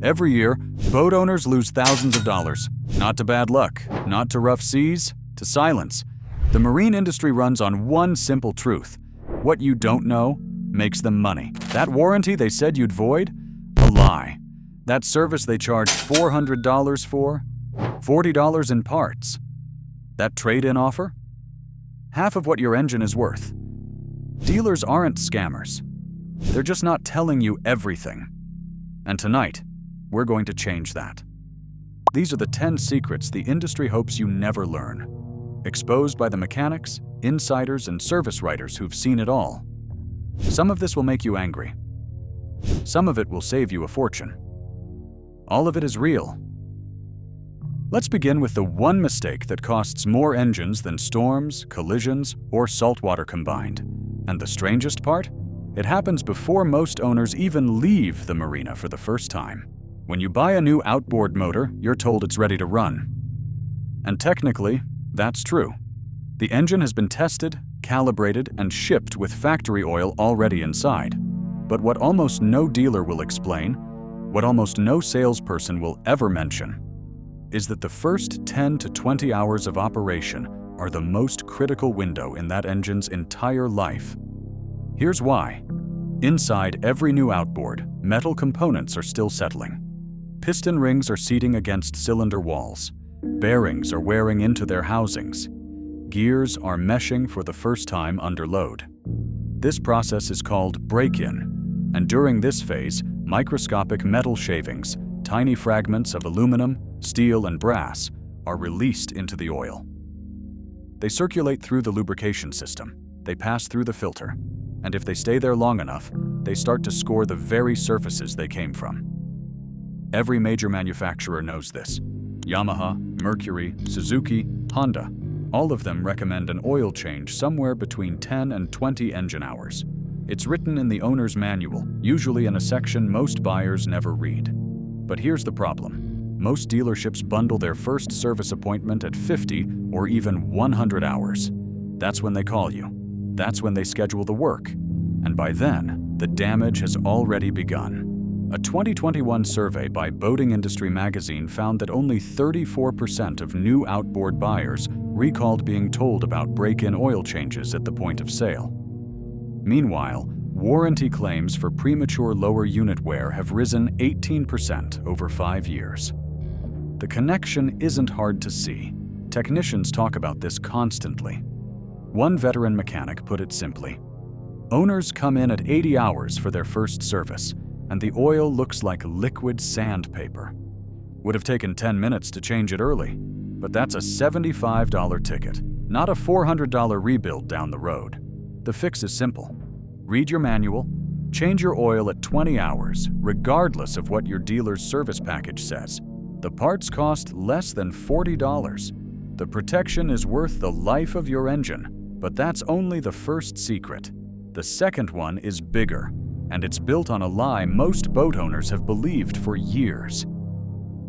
Every year, boat owners lose thousands of dollars. Not to bad luck, not to rough seas, to silence. The marine industry runs on one simple truth. What you don't know makes them money. That warranty they said you'd void? A lie. That service they charged $400 for? $40 in parts. That trade-in offer? Half of what your engine is worth. Dealers aren't scammers. They're just not telling you everything. And tonight, we're going to change that. These are the 10 secrets the industry hopes you never learn. Exposed by the mechanics, insiders, and service writers who've seen it all. Some of this will make you angry. Some of it will save you a fortune. All of it is real. Let's begin with the one mistake that costs more engines than storms, collisions, or saltwater combined. And the strangest part? It happens before most owners even leave the marina for the first time. When you buy a new outboard motor, you're told it's ready to run. And technically, that's true. The engine has been tested, calibrated, and shipped with factory oil already inside. But what almost no dealer will explain, what almost no salesperson will ever mention, is that the first 10 to 20 hours of operation are the most critical window in that engine's entire life. Here's why. Inside every new outboard, metal components are still settling. Piston rings are seating against cylinder walls. Bearings are wearing into their housings. Gears are meshing for the first time under load. This process is called break-in, and during this phase, microscopic metal shavings, tiny fragments of aluminum, steel, and brass, are released into the oil. They circulate through the lubrication system. They pass through the filter, and if they stay there long enough, they start to score the very surfaces they came from. Every major manufacturer knows this. Yamaha, Mercury, Suzuki, Honda, all of them recommend an oil change somewhere between 10 and 20 engine hours. It's written in the owner's manual, usually in a section most buyers never read. But here's the problem. Most dealerships bundle their first service appointment at 50 or even 100 hours. That's when they call you. That's when they schedule the work. And by then, the damage has already begun. A 2021 survey by Boating Industry magazine found that only 34% of new outboard buyers recalled being told about break-in oil changes at the point of sale. Meanwhile, warranty claims for premature lower unit wear have risen 18% over 5 years. The connection isn't hard to see. Technicians talk about this constantly. One veteran mechanic put it simply. Owners come in at 80 hours for their first service, and the oil looks like liquid sandpaper. Would have taken 10 minutes to change it early, but that's a $75 ticket, not a $400 rebuild down the road. The fix is simple. Read your manual, change your oil at 20 hours, regardless of what your dealer's service package says. The parts cost less than $40. The protection is worth the life of your engine, but that's only the first secret. The second one is bigger, and it's built on a lie most boat owners have believed for years.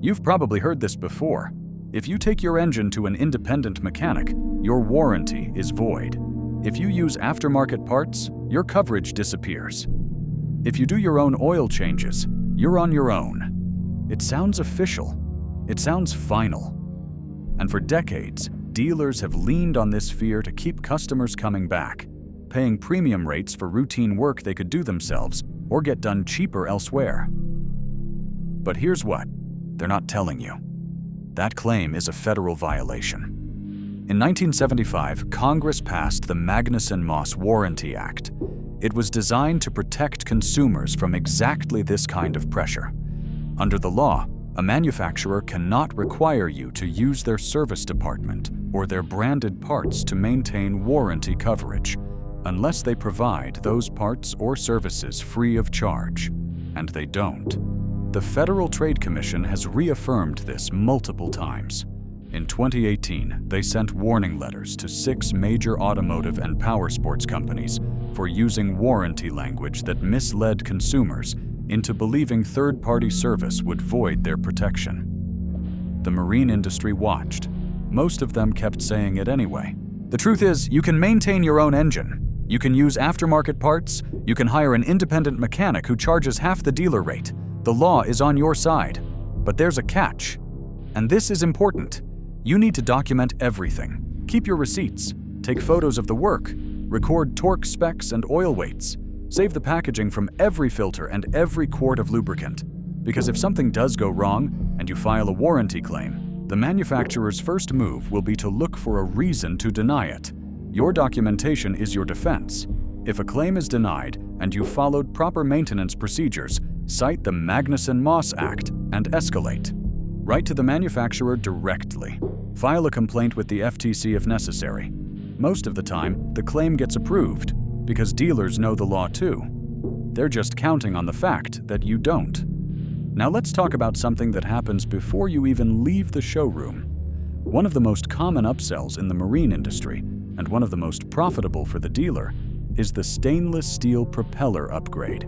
You've probably heard this before. If you take your engine to an independent mechanic, your warranty is void. If you use aftermarket parts, your coverage disappears. If you do your own oil changes, you're on your own. It sounds official. It sounds final. And for decades, dealers have leaned on this fear to keep customers coming back, paying premium rates for routine work they could do themselves or get done cheaper elsewhere. But here's what they're not telling you. That claim is a federal violation. In 1975, Congress passed the Magnuson-Moss Warranty Act. It was designed to protect consumers from exactly this kind of pressure. Under the law, a manufacturer cannot require you to use their service department or their branded parts to maintain warranty coverage, unless they provide those parts or services free of charge, and they don't. The Federal Trade Commission has reaffirmed this multiple times. In 2018, they sent warning letters to 6 major automotive and powersports companies for using warranty language that misled consumers into believing third-party service would void their protection. The marine industry watched. Most of them kept saying it anyway. The truth is, you can maintain your own engine. You can use aftermarket parts. You can hire an independent mechanic who charges half the dealer rate. The law is on your side, but there's a catch. And this is important. You need to document everything. Keep your receipts, take photos of the work, record torque specs and oil weights, save the packaging from every filter and every quart of lubricant. Because if something does go wrong and you file a warranty claim, the manufacturer's first move will be to look for a reason to deny it. Your documentation is your defense. If a claim is denied and you followed proper maintenance procedures, cite the Magnuson-Moss Act and escalate. Write to the manufacturer directly. File a complaint with the FTC if necessary. Most of the time, the claim gets approved because dealers know the law too. They're just counting on the fact that you don't. Now let's talk about something that happens before you even leave the showroom. One of the most common upsells in the marine industry, and one of the most profitable for the dealer, is the stainless steel propeller upgrade.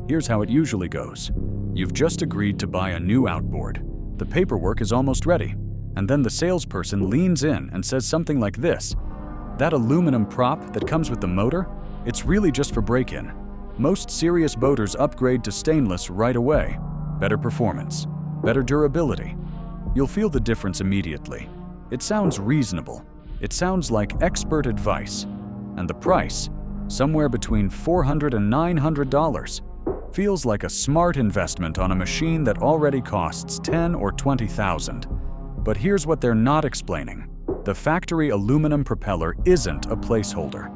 Here's how it usually goes. You've just agreed to buy a new outboard. The paperwork is almost ready, and then the salesperson leans in and says something like this: "That aluminum prop that comes with the motor, it's really just for break-in. Most serious boaters upgrade to stainless right away. Better performance, better durability. You'll feel the difference immediately. It sounds reasonable. It sounds like expert advice. And the price, somewhere between $400 and $900. Feels like a smart investment on a machine that already costs $10,000 or $20,000. But here's what they're not explaining. The factory aluminum propeller isn't a placeholder.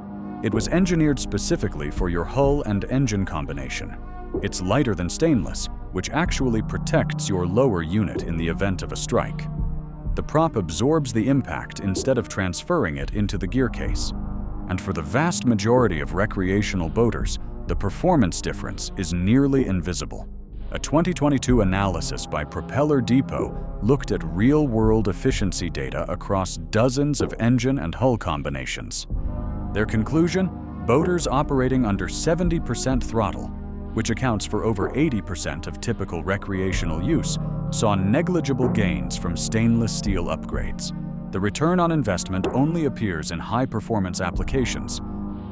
It was engineered specifically for your hull and engine combination. It's lighter than stainless, which actually protects your lower unit in the event of a strike. The prop absorbs the impact instead of transferring it into the gear case. And for the vast majority of recreational boaters, the performance difference is nearly invisible. A 2022 analysis by Propeller Depot looked at real-world efficiency data across dozens of engine and hull combinations. Their conclusion? Boaters operating under 70% throttle, which accounts for over 80% of typical recreational use, saw negligible gains from stainless steel upgrades. The return on investment only appears in high-performance applications,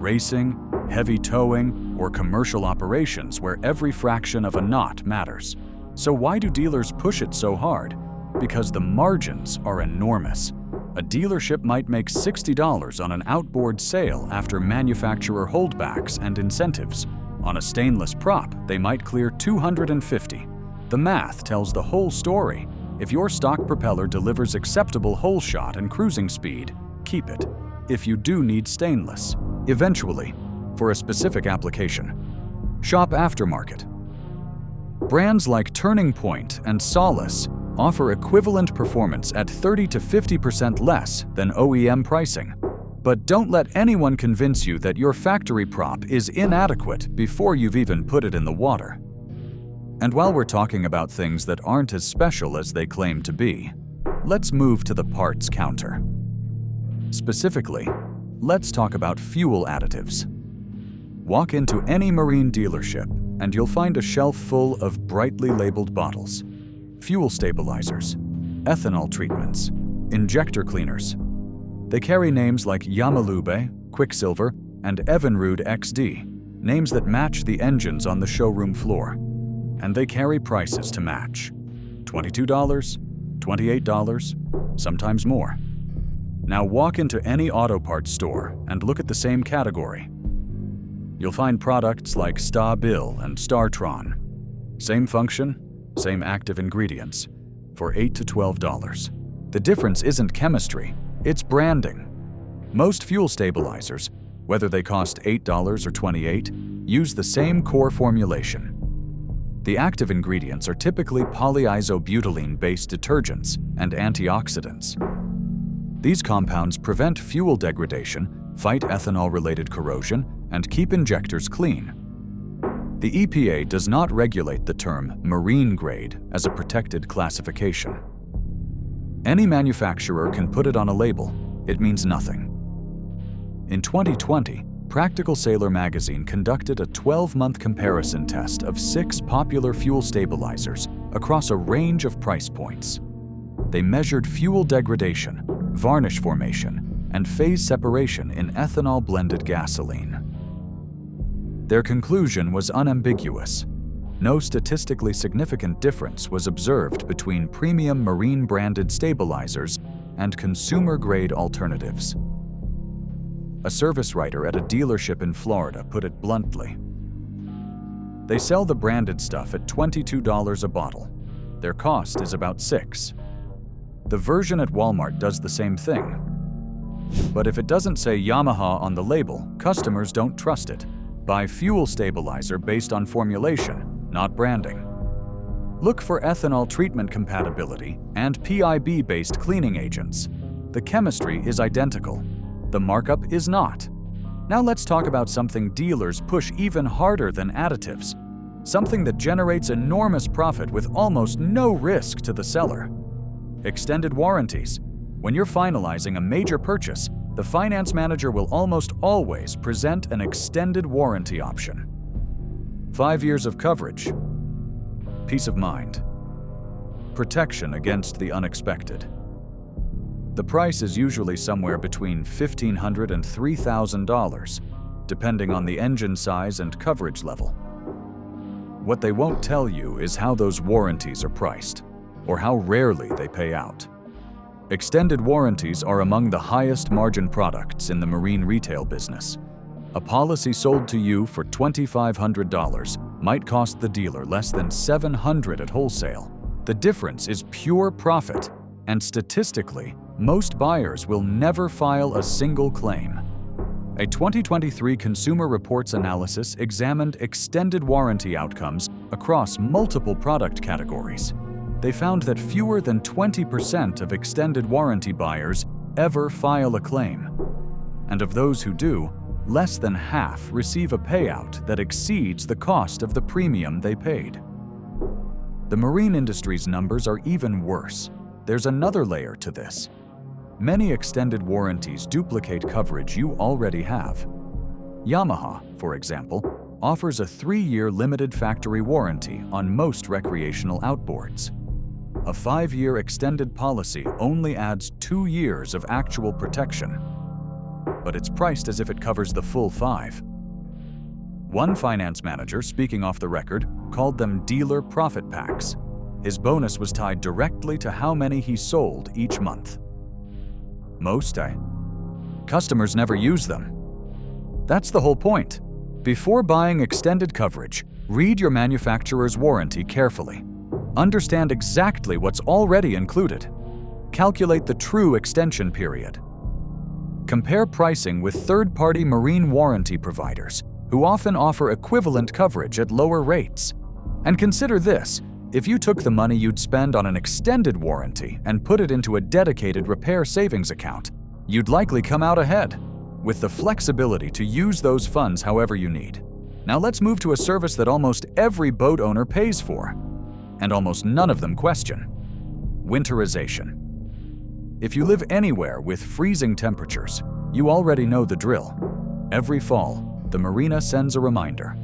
racing, heavy towing, or commercial operations where every fraction of a knot matters. So why do dealers push it so hard? Because the margins are enormous. A dealership might make $60 on an outboard sale after manufacturer holdbacks and incentives. On a stainless prop, they might clear $250. The math tells the whole story. If your stock propeller delivers acceptable hole shot and cruising speed, keep it. If you do need stainless, eventually, for a specific application, shop aftermarket. Brands like Turning Point and Solace offer equivalent performance at 30 to 50% less than OEM pricing. But don't let anyone convince you that your factory prop is inadequate before you've even put it in the water. And while we're talking about things that aren't as special as they claim to be, let's move to the parts counter. Specifically, let's talk about fuel additives. Walk into any marine dealership and you'll find a shelf full of brightly labeled bottles. Fuel stabilizers, ethanol treatments, injector cleaners. They carry names like Yamalube, Quicksilver, and Evinrude XD, names that match the engines on the showroom floor. And they carry prices to match. $22, $28, sometimes more. Now walk into any auto parts store and look at the same category. You'll find products like Sta-Bil and Startron. Same function, same active ingredients, for $8 to $12. The difference isn't chemistry, it's branding. Most fuel stabilizers, whether they cost $8 or $28, use the same core formulation. The active ingredients are typically polyisobutylene-based detergents and antioxidants. These compounds prevent fuel degradation, fight ethanol-related corrosion, and keep injectors clean. The EPA does not regulate the term marine grade as a protected classification. Any manufacturer can put it on a label. It means nothing. In 2020, Practical Sailor magazine conducted a 12-month comparison test of 6 popular fuel stabilizers across a range of price points. They measured fuel degradation, varnish formation, and phase separation in ethanol-blended gasoline. Their conclusion was unambiguous. No statistically significant difference was observed between premium marine-branded stabilizers and consumer-grade alternatives. A service writer at a dealership in Florida put it bluntly. They sell the branded stuff at $22 a bottle. Their cost is about $6. The version at Walmart does the same thing. But if it doesn't say Yamaha on the label, customers don't trust it. Buy fuel stabilizer based on formulation, not branding. Look for ethanol treatment compatibility and PIB-based cleaning agents. The chemistry is identical. The markup is not. Now let's talk about something dealers push even harder than additives. Something that generates enormous profit with almost no risk to the seller. Extended warranties. When you're finalizing a major purchase, the finance manager will almost always present an extended warranty option. 5 years of coverage. Peace of mind. Protection against the unexpected. The price is usually somewhere between $1,500 and $3,000, depending on the engine size and coverage level. What they won't tell you is how those warranties are priced, or how rarely they pay out. Extended warranties are among the highest margin products in the marine retail business. A policy sold to you for $2,500 might cost the dealer less than $700 at wholesale. The difference is pure profit, and statistically, most buyers will never file a single claim. A 2023 Consumer Reports analysis examined extended warranty outcomes across multiple product categories. They found that fewer than 20% of extended warranty buyers ever file a claim. And of those who do, less than half receive a payout that exceeds the cost of the premium they paid. The marine industry's numbers are even worse. There's another layer to this. Many extended warranties duplicate coverage you already have. Yamaha, for example, offers a 3-year limited factory warranty on most recreational outboards. A 5-year extended policy only adds 2 years of actual protection, but it's priced as if it covers the full 5. One finance manager, speaking off the record, called them dealer profit packs. His bonus was tied directly to how many he sold each month. Most customers never use them. That's the whole point. Before buying extended coverage, read your manufacturer's warranty carefully. Understand exactly what's already included. Calculate the true extension period. Compare pricing with third-party marine warranty providers, who often offer equivalent coverage at lower rates. And consider this: if you took the money you'd spend on an extended warranty and put it into a dedicated repair savings account, you'd likely come out ahead, with the flexibility to use those funds however you need. Now let's move to a service that almost every boat owner pays for, and almost none of them question: winterization. If you live anywhere with freezing temperatures, you already know the drill. Every fall, the marina sends a reminder.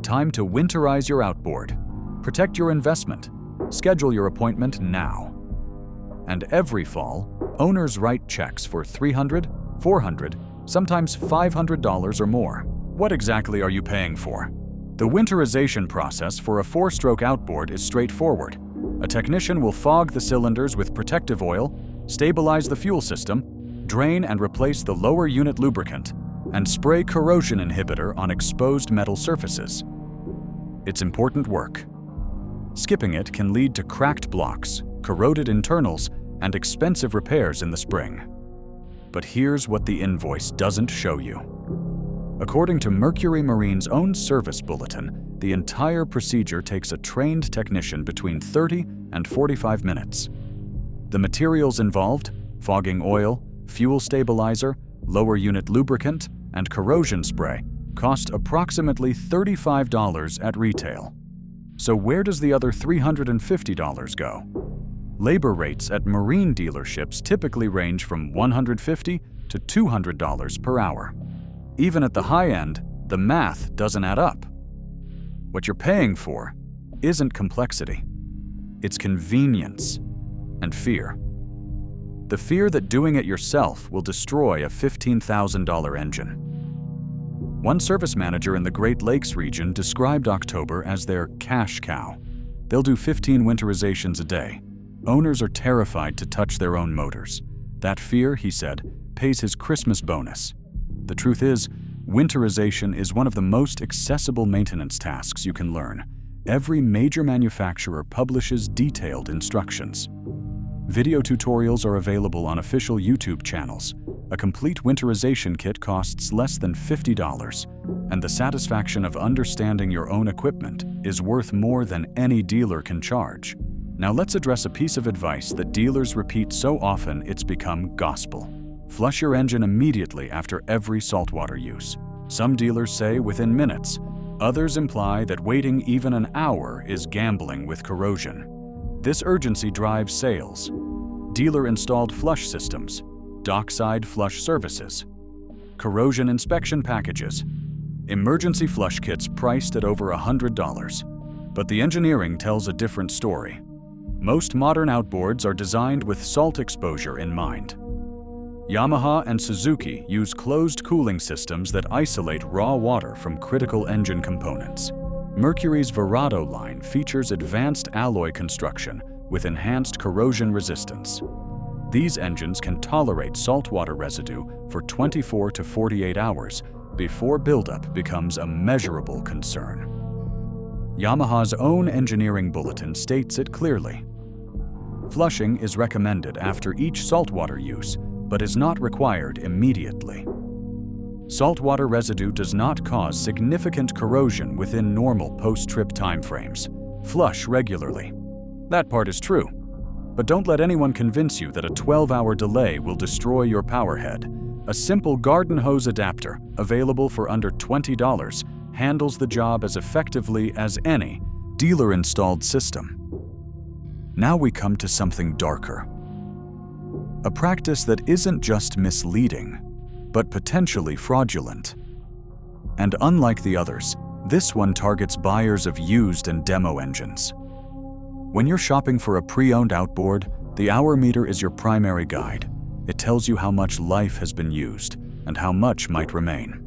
Time to winterize your outboard. Protect your investment. Schedule your appointment now. And every fall, owners write checks for $300, $400, sometimes $500 or more. What exactly are you paying for? The winterization process for a 4-stroke outboard is straightforward. A technician will fog the cylinders with protective oil, stabilize the fuel system, drain and replace the lower unit lubricant, and spray corrosion inhibitor on exposed metal surfaces. It's important work. Skipping it can lead to cracked blocks, corroded internals, and expensive repairs in the spring. But here's what the invoice doesn't show you. According to Mercury Marine's own service bulletin, the entire procedure takes a trained technician between 30 and 45 minutes. The materials involved: fogging oil, fuel stabilizer, lower unit lubricant, and corrosion spray, cost approximately $35 at retail. So where does the other $350 go? Labor rates at marine dealerships typically range from $150 to $200 per hour. Even at the high end, the math doesn't add up. What you're paying for isn't complexity. It's convenience and fear. The fear that doing it yourself will destroy a $15,000 engine. One service manager in the Great Lakes region described October as their cash cow. They'll do 15 winterizations a day. Owners are terrified to touch their own motors. That fear, he said, pays his Christmas bonus. The truth is, winterization is one of the most accessible maintenance tasks you can learn. Every major manufacturer publishes detailed instructions. Video tutorials are available on official YouTube channels. A complete winterization kit costs less than $50, and the satisfaction of understanding your own equipment is worth more than any dealer can charge. Now let's address a piece of advice that dealers repeat so often it's become gospel. Flush your engine immediately after every saltwater use. Some dealers say within minutes. Others imply that waiting even an hour is gambling with corrosion. This urgency drives sales. Dealer-installed flush systems, dockside flush services, corrosion inspection packages, emergency flush kits priced at over $100. But the engineering tells a different story. Most modern outboards are designed with salt exposure in mind. Yamaha and Suzuki use closed cooling systems that isolate raw water from critical engine components. Mercury's Verado line features advanced alloy construction with enhanced corrosion resistance. These engines can tolerate saltwater residue for 24 to 48 hours before buildup becomes a measurable concern. Yamaha's own engineering bulletin states it clearly. Flushing is recommended after each saltwater use, but is not required immediately. Saltwater residue does not cause significant corrosion within normal post-trip timeframes. Flush regularly. That part is true. But don't let anyone convince you that a 12-hour delay will destroy your powerhead. A simple garden hose adapter, available for under $20, handles the job as effectively as any dealer-installed system. Now we come to something darker. A practice that isn't just misleading, but potentially fraudulent. And unlike the others, this one targets buyers of used and demo engines. When you're shopping for a pre-owned outboard, the hour meter is your primary guide. It tells you how much life has been used and how much might remain.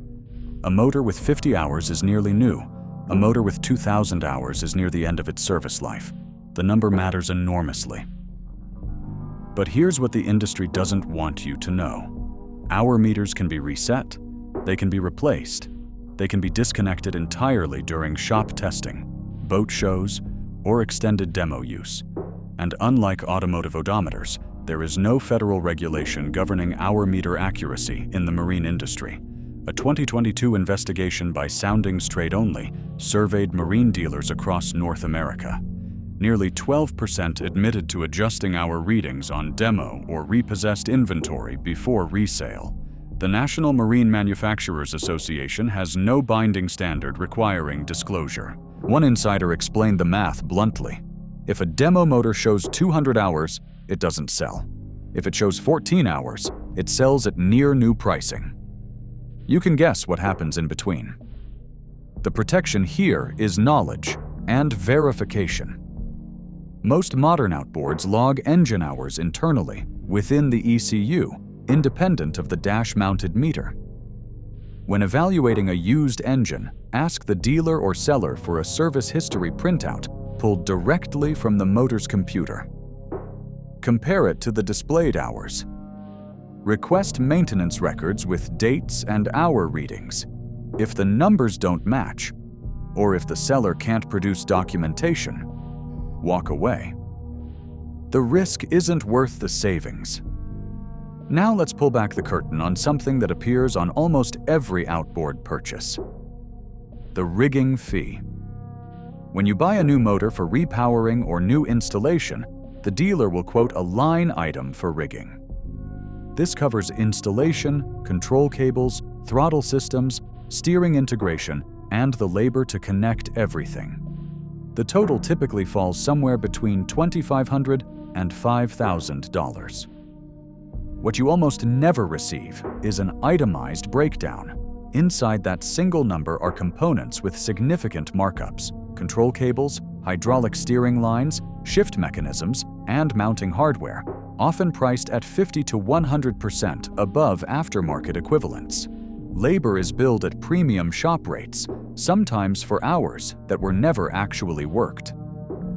A motor with 50 hours is nearly new. A motor with 2,000 hours is near the end of its service life. The number matters enormously. But here's what the industry doesn't want you to know. Hour meters can be reset, they can be replaced, they can be disconnected entirely during shop testing, boat shows, or extended demo use. And unlike automotive odometers, there is no federal regulation governing hour meter accuracy in the marine industry. A 2022 investigation by Soundings Trade Only surveyed marine dealers across North America. Nearly 12% admitted to adjusting hour readings on demo or repossessed inventory before resale. The National Marine Manufacturers Association has no binding standard requiring disclosure. One insider explained the math bluntly. If a demo motor shows 200 hours, it doesn't sell. If it shows 14 hours, it sells at near new pricing. You can guess what happens in between. The protection here is knowledge and verification. Most modern outboards log engine hours internally within the ECU, independent of the dash-mounted meter. When evaluating a used engine, ask the dealer or seller for a service history printout pulled directly from the motor's computer. Compare it to the displayed hours. Request maintenance records with dates and hour readings. If the numbers don't match, or if the seller can't produce documentation, walk away. The risk isn't worth the savings. Now let's pull back the curtain on something that appears on almost every outboard purchase. The rigging fee. When you buy a new motor for repowering or new installation, the dealer will quote a line item for rigging. This covers installation, control cables, throttle systems, steering integration, and the labor to connect everything. The total typically falls somewhere between $2,500 and $5,000. What you almost never receive is an itemized breakdown. Inside that single number are components with significant markups: control cables, hydraulic steering lines, shift mechanisms, and mounting hardware, often priced at 50 to 100% above aftermarket equivalents. Labor is billed at premium shop rates, sometimes for hours that were never actually worked.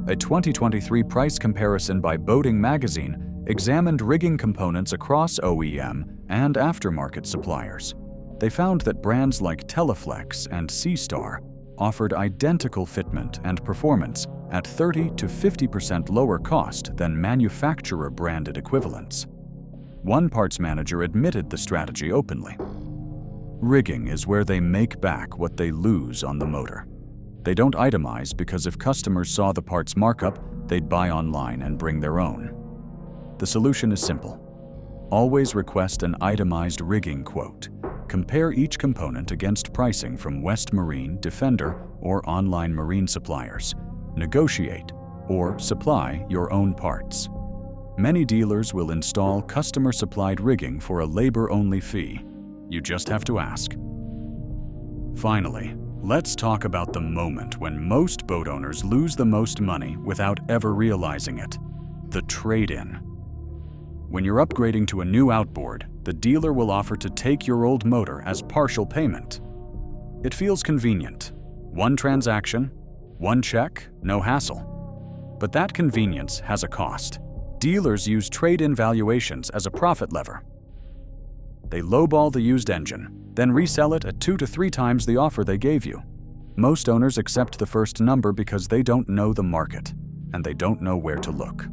A 2023 price comparison by Boating Magazine examined rigging components across OEM and aftermarket suppliers. They found that brands like Teleflex and Seastar offered identical fitment and performance at 30 to 50% lower cost than manufacturer-branded equivalents. One parts manager admitted the strategy openly. Rigging is where they make back what they lose on the motor. They don't itemize because if customers saw the parts markup, they'd buy online and bring their own. The solution is simple. Always request an itemized rigging quote. Compare each component against pricing from West Marine, Defender, or online marine suppliers. Negotiate or supply your own parts. Many dealers will install customer-supplied rigging for a labor-only fee. You just have to ask. Finally, let's talk about the moment when most boat owners lose the most money without ever realizing it: the trade-in. When you're upgrading to a new outboard, the dealer will offer to take your old motor as partial payment. It feels convenient. One transaction, one check, no hassle. But that convenience has a cost. Dealers use trade-in valuations as a profit lever. They lowball the used engine, then resell it at 2 to 3 times the offer they gave you. Most owners accept the first number because they don't know the market, and they don't know where to look.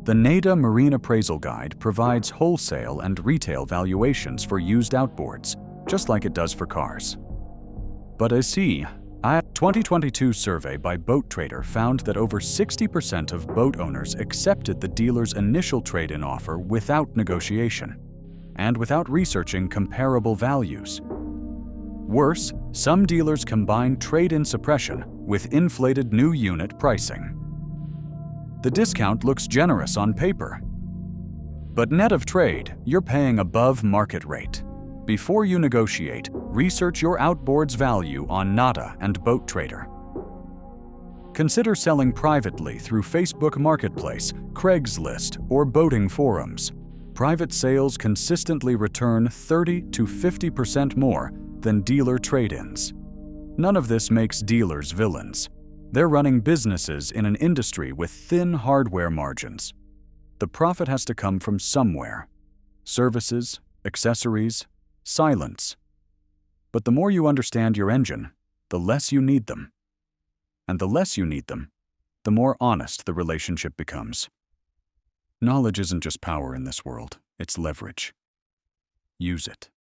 The NADA Marine Appraisal Guide provides wholesale and retail valuations for used outboards, just like it does for cars. But a 2022 survey by Boat Trader found that over 60% of boat owners accepted the dealer's initial trade-in offer without negotiation, and without researching comparable values. Worse, some dealers combine trade-in suppression with inflated new unit pricing. The discount looks generous on paper. But net of trade, you're paying above market rate. Before you negotiate, research your outboard's value on NADA and Boat Trader. Consider selling privately through Facebook Marketplace, Craigslist, or boating forums. Private sales consistently return 30 to 50% more than dealer trade-ins. None of this makes dealers villains. They're running businesses in an industry with thin hardware margins. The profit has to come from somewhere. Services, accessories, silence. But the more you understand your engine, the less you need them. And the less you need them, the more honest the relationship becomes. Knowledge isn't just power in this world, it's leverage. Use it.